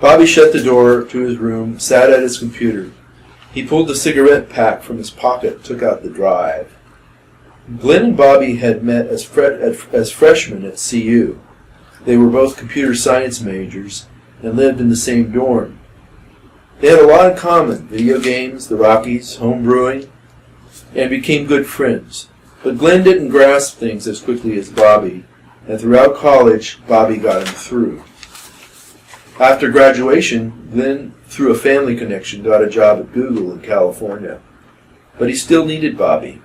Bobby shut the door to his room, sat at his computer. He pulled the cigarette pack from his pocket and took out the drive. Glenn and Bobby had met as freshmen at CU. They were both computer science majors and lived in the same dorm. They had a lot in common: video games, the Rockies, home brewing, and became good friends. But Glenn didn't grasp things as quickly as Bobby, and throughout college, Bobby got him through. After graduation, Glenn, through a family connection, got a job at Google in California. But he still needed Bobby.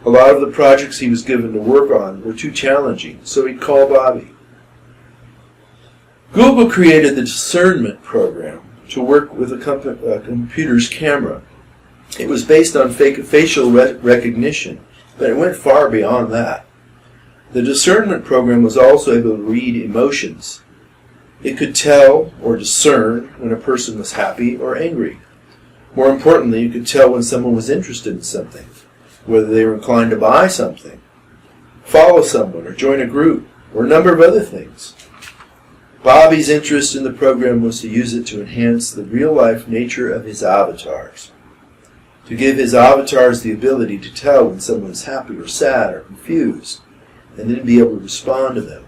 A lot of the projects he was given to work on were too challenging, so he'd call Bobby. Google created the discernment program to work with a computer's camera. It was based on facial recognition, but it went far beyond that. The discernment program was also able to read emotions. It could tell or discern when a person was happy or angry. More importantly, it could tell when someone was interested in something, whether they were inclined to buy something, follow someone, or join a group, or a number of other things. Bobby's interest in the program was to use it to enhance the real-life nature of his avatars, to give his avatars the ability to tell when someone is happy or sad or confused, and then be able to respond to them.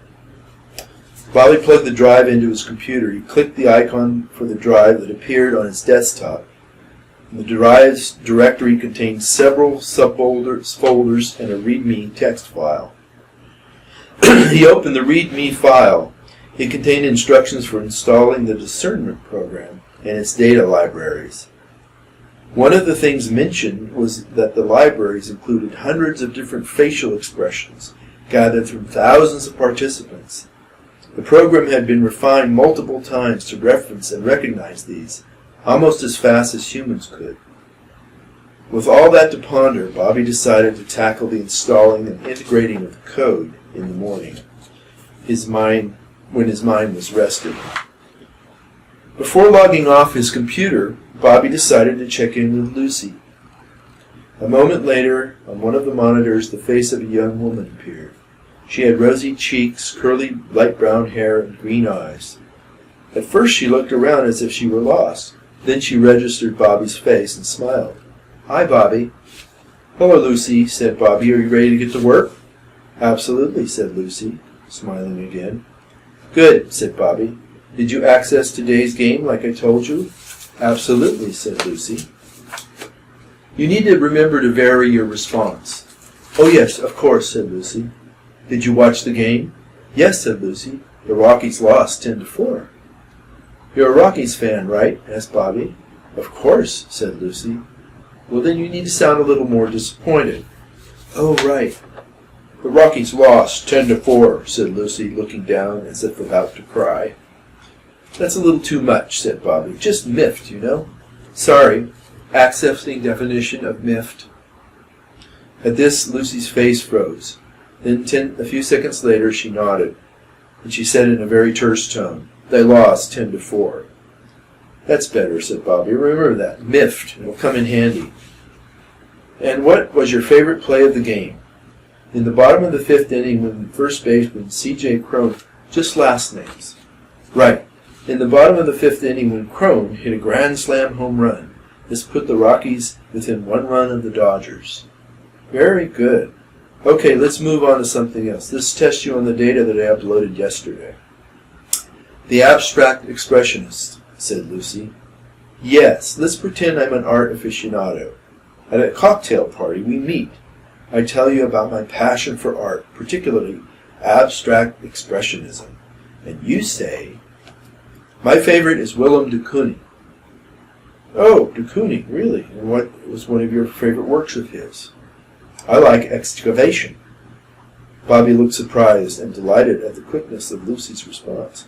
Bobby plugged the drive into his computer. He clicked the icon for the drive that appeared on his desktop. The drive's directory contained several subfolders and a README text file. He opened the README file. It contained instructions for installing the discernment program and its data libraries. One of the things mentioned was that the libraries included hundreds of different facial expressions gathered from thousands of participants. The program had been refined multiple times to reference and recognize these, almost as fast as humans could. With all that to ponder, Bobby decided to tackle the installing and integrating of the code in the morning, when his mind was rested. Before logging off his computer, Bobby decided to check in with Lucy. A moment later, on one of the monitors, the face of a young woman appeared. She had rosy cheeks, curly light brown hair, and green eyes. At first she looked around as if she were lost. Then she registered Bobby's face and smiled. "Hi, Bobby." "Hello, Lucy," said Bobby. "Are you ready to get to work?" "Absolutely," said Lucy, smiling again. "Good," said Bobby. "Did you access today's game like I told you?" "Absolutely," said Lucy. "You need to remember to vary your response." "Oh, yes, of course," said Lucy. "Did you watch the game?" "Yes," said Lucy. "The Rockies lost 10-4. "You're a Rockies fan, right?" asked Bobby. "Of course," said Lucy. "Well, then you need to sound a little more disappointed." "Oh, right. The Rockies lost 10-4, said Lucy, looking down as if about to cry. "That's a little too much," said Bobby. "Just miffed, you know." "Sorry. Accepting definition of miffed." At this, Lucy's face froze. Then a few seconds later, she nodded, and she said in a very terse tone, "They lost 10-4. "That's better," said Bobby. "Remember that. Miffed. It'll come in handy." "And what was your favorite play of the game?" "In the bottom of the fifth inning when first baseman C.J. Crone," just last names. "Right. In the bottom of the fifth inning when Crone hit a grand slam home run. This put the Rockies within 1 run of the Dodgers." "Very good. Okay, let's move on to something else. Let's test you on the data that I uploaded yesterday." "The abstract expressionist," said Lucy. "Yes, let's pretend I'm an art aficionado. At a cocktail party, we meet. I tell you about my passion for art, particularly abstract expressionism. And you say, 'My favorite is Willem de Kooning.'" "Oh, de Kooning, really? And what was one of your favorite works of his?" "I like excavation." Bobby looked surprised and delighted at the quickness of Lucy's response.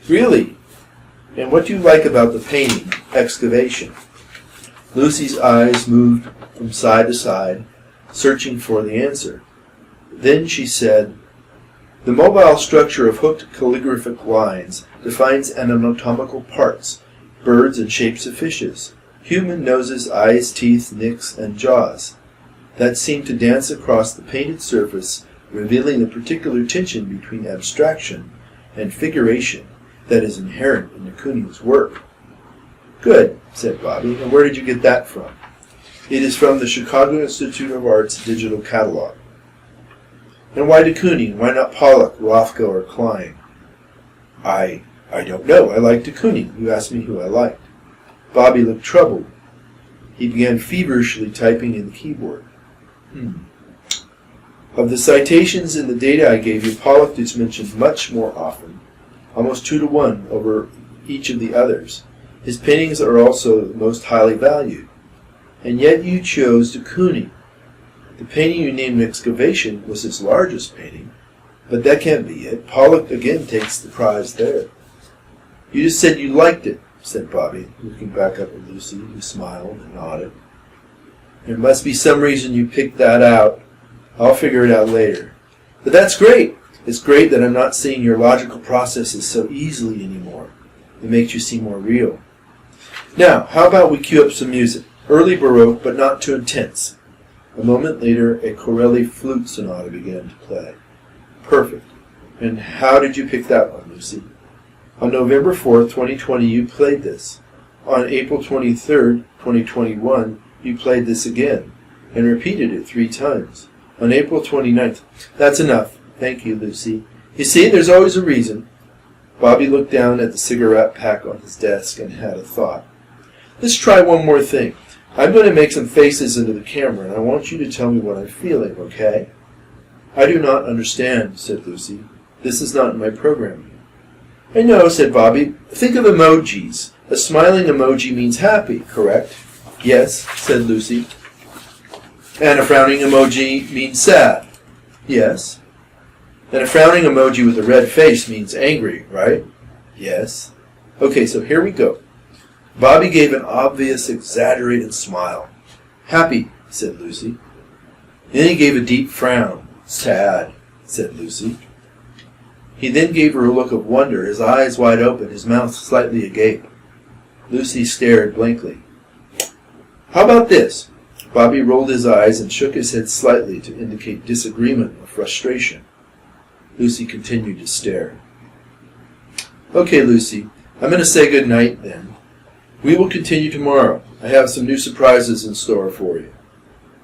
"Really? And what do you like about the painting, excavation?" Lucy's eyes moved from side to side, searching for the answer. Then she said, "The mobile structure of hooked calligraphic lines defines anatomical parts, birds and shapes of fishes, human noses, eyes, teeth, necks, and jaws, that seem to dance across the painted surface, revealing the particular tension between abstraction and figuration that is inherent in de Kooning's work. Good, said Bobby. And where did you get that from? It is from the Chicago Institute of Art's digital catalog. And why de Kooning? Why not Pollock, Rothko, or Klein? I don't know. I like de Kooning. You asked me who I liked. Bobby looked troubled. He began feverishly typing in the keyboard. Of the citations in the data I gave you, Pollock is mentioned much more often, almost 2 to 1 over each of the others. His paintings are also the most highly valued. And yet you chose de Kooning. The painting you named Excavation was his largest painting, but that can't be it. Pollock again takes the prize there. You just said you liked it, said Bobby, looking back up at Lucy, who smiled and nodded. There must be some reason you picked that out. I'll figure it out later. But that's great. It's great that I'm not seeing your logical processes so easily anymore. It makes you seem more real. Now, how about we cue up some music? Early Baroque, but not too intense. A moment later, a Corelli flute sonata began to play. Perfect. And how did you pick that one, Lucy? On November 4th, 2020, you played this. On April 23rd, 2021, you played this again, and repeated it 3 times. On April 29th. That's enough. Thank you, Lucy. You see, there's always a reason. Bobby looked down at the cigarette pack on his desk and had a thought. Let's try one more thing. I'm going to make some faces into the camera, and I want you to tell me what I'm feeling, okay? I do not understand, said Lucy. This is not in my programming. I know, said Bobby. Think of emojis. A smiling emoji means happy, correct? Yes, said Lucy. And a frowning emoji means sad. Yes. And a frowning emoji with a red face means angry, right? Yes. Okay, so here we go. Bobby gave an obvious, exaggerated smile. Happy, said Lucy. Then he gave a deep frown. Sad, said Lucy. He then gave her a look of wonder, his eyes wide open, his mouth slightly agape. Lucy stared blankly. How about this? Bobby rolled his eyes and shook his head slightly to indicate disagreement or frustration. Lucy continued to stare. Okay, Lucy, I'm going to say good night then. We will continue tomorrow. I have some new surprises in store for you.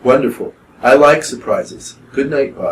Wonderful. I like surprises. Good night, Bobby.